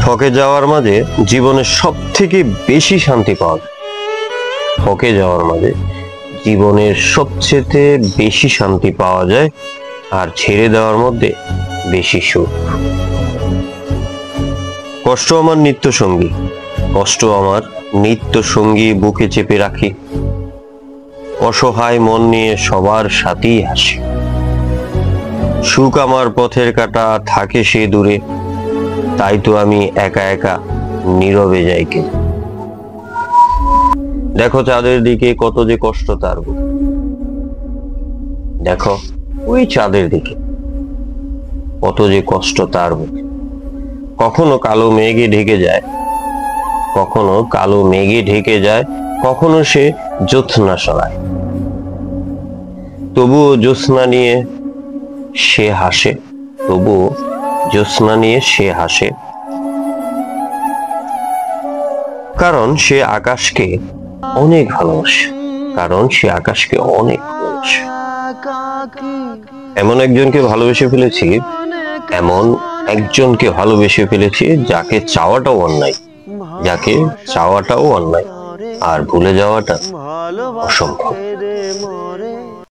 ঠকে যাওয়ার মাঝে জীবনের সব থেকে বেশি শান্তি পাওয়া যায়। ঠকে যাওয়ার মাঝে জীবনের সবচেয়ে বেশি শান্তি পাওয়া যায়, আর ছেড়ে দেওয়ার মধ্যে বেশি সুখ। কষ্ট আমার নিত্য সঙ্গী, কষ্ট আমার নিত্য সঙ্গী, বুকে চেপে রাখি। অসহায় মন নিয়ে সবার সাথেই হাসি। সুখ আমার পথের কাঁটা, থাকে সে দূরে, তাই তো আমি একা একা নীরবে যাই কে। দেখো চাঁদের দিকে কত যে কষ্ট তার বুকে। দেখো ওই চাঁদের দিকে কত যে কষ্ট তার বুকে। কখনো কালো মেঘে ঢেকে যায়, কখনো কালো মেঘে ঢেকে যায়, কখনো সে জ্যোৎস্না সরায়, তবুও জ্যোৎস্না নিয়ে সে হাসে, তবুও জ্যোৎস্না নিয়ে সে হাসে। কারণ সে আকাশকে অনেক ভালোবাসে, কারণ সে আকাশকে অনেক ভালোবাসে। এমন একজনকে ভালোবেসে ফেলেছি, এমন একজনকে ভালোবেসে ফেলেছি যাকে চাওয়াটাও অন্যায়, যাকে চাওয়াটাও অন্যায়, আর ভুলে যাওয়াটা অসম্ভব।